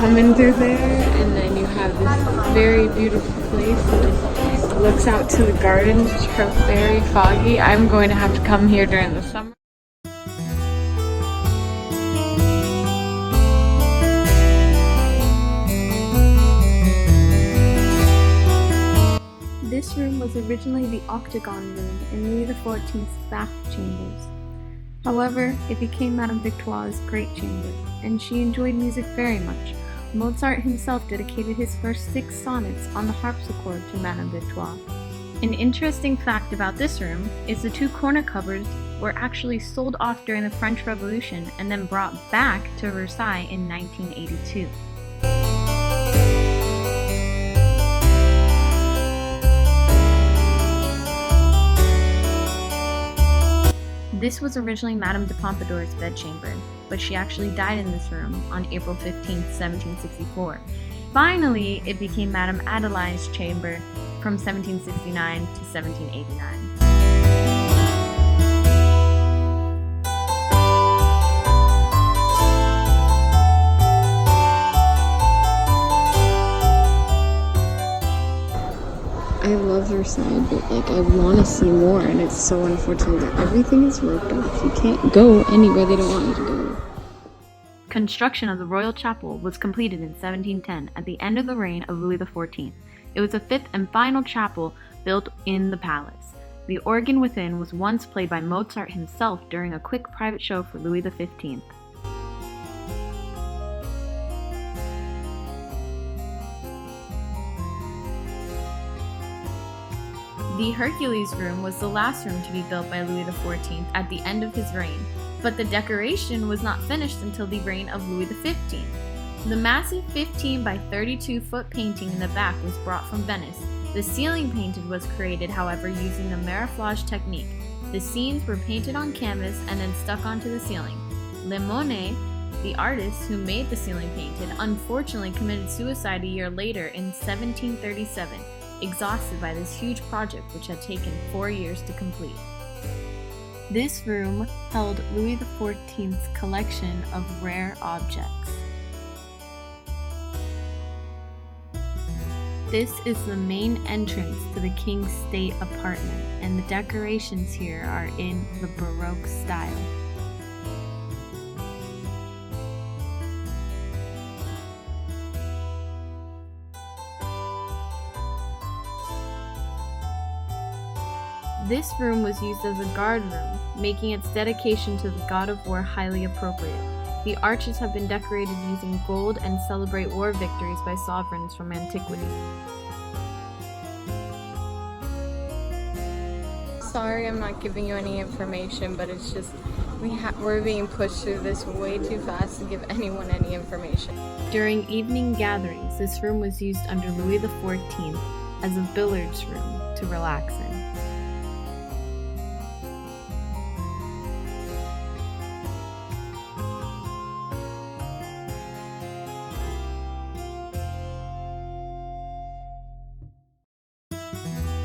come in through there, and then you have this very beautiful place. And it looks out to the gardens, which are very foggy. I'm going to have to come here during the summer. This room was originally the octagon room in Louis XIV's bath chambers. However, it became Madame Victoire's great chamber, and she enjoyed music very much. Mozart himself dedicated his first 6 sonnets on the harpsichord to Madame Victoire. An interesting fact about this room is the 2 corner cupboards were actually sold off during the French Revolution and then brought back to Versailles in 1982. This was originally Madame de Pompadour's bedchamber, but she actually died in this room on April 15, 1764. Finally, it became Madame Adelaide's chamber from 1769 to 1789. I love Versailles, but I want to see more, and it's so unfortunate that everything is roped off. You can't go anywhere they don't want you to go. Construction of the Royal Chapel was completed in 1710 at the end of the reign of Louis XIV. It was the 5th and final chapel built in the palace. The organ within was once played by Mozart himself during a quick private show for Louis XV. The Hercules room was the last room to be built by Louis XIV at the end of his reign, but the decoration was not finished until the reign of Louis XV. The massive 15 by 32 foot painting in the back was brought from Venice. The ceiling painted was created, however, using the mariflage technique. The scenes were painted on canvas and then stuck onto the ceiling. Le Monet, the artist who made the ceiling painted, unfortunately committed suicide a year later in 1737. Exhausted by this huge project which had taken 4 years to complete. This room held Louis XIV's collection of rare objects. This is the main entrance to the King's State apartment, and the decorations here are in the Baroque style. This room was used as a guard room, making its dedication to the god of war highly appropriate. The arches have been decorated using gold and celebrate war victories by sovereigns from antiquity. Sorry I'm not giving you any information, but it's just we're being pushed through this way too fast to give anyone any information. During evening gatherings, this room was used under Louis XIV as a billiards room to relax in.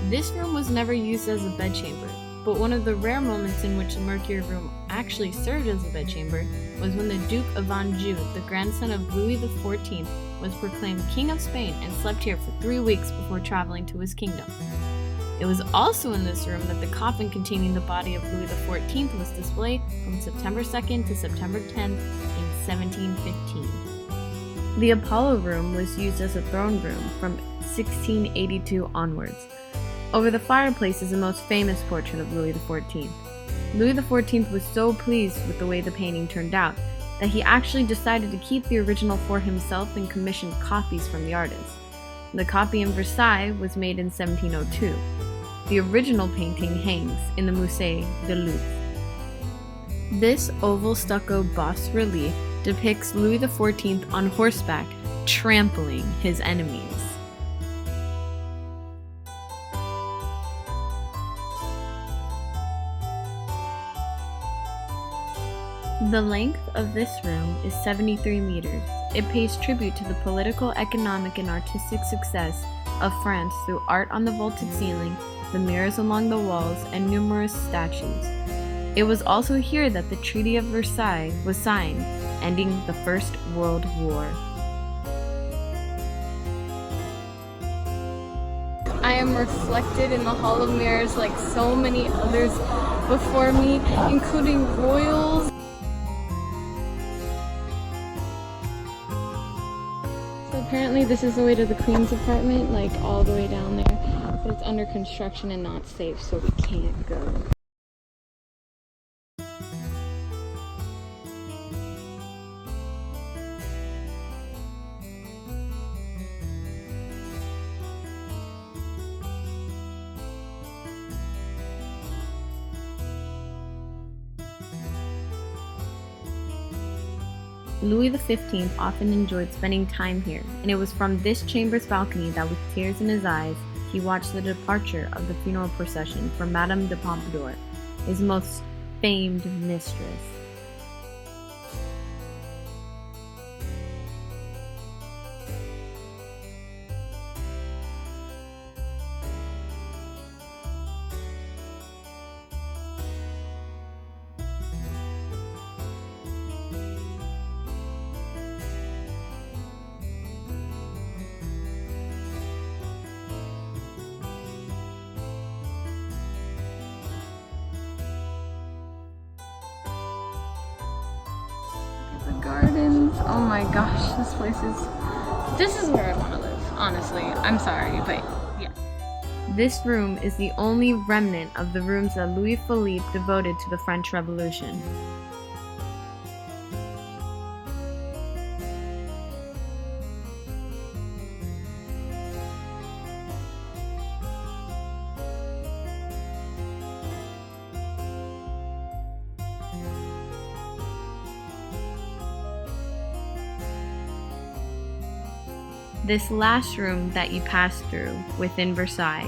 This room was never used as a bedchamber, but one of the rare moments in which the Mercury room actually served as a bedchamber was when the Duke of Anjou, the grandson of Louis XIV, was proclaimed King of Spain and slept here for 3 weeks before traveling to his kingdom. It was also in this room that the coffin containing the body of Louis XIV was displayed from September 2nd to September 10th in 1715. The Apollo room was used as a throne room from 1682 onwards. Over the fireplace is the most famous portrait of Louis XIV. Louis XIV was so pleased with the way the painting turned out that he actually decided to keep the original for himself and commissioned copies from the artist. The copy in Versailles was made in 1702. The original painting hangs in the Musée de Louvre. This oval stucco bas-relief depicts Louis XIV on horseback trampling his enemies. The length of this room is 73 meters. It pays tribute to the political, economic, and artistic success of France through art on the vaulted ceiling, the mirrors along the walls, and numerous statues. It was also here that the Treaty of Versailles was signed, ending the First World War. I am reflected in the Hall of Mirrors like so many others before me, including royals. So apparently this is the way to the Queen's apartment, like all the way down there, but it's under construction and not safe, so we can't go. Louis XV often enjoyed spending time here, and it was from this chamber's balcony that with tears in his eyes, he watched the departure of the funeral procession for Madame de Pompadour, his most famed mistress. The gardens. Oh my gosh, this is where I want to live, honestly. I'm sorry, but yeah. This room is the only remnant of the rooms that Louis Philippe devoted to the French Revolution. This last room that you pass through within Versailles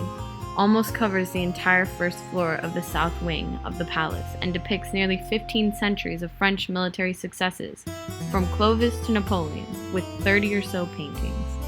almost covers the entire first floor of the south wing of the palace and depicts nearly 15 centuries of French military successes, from Clovis to Napoleon, with 30 or so paintings.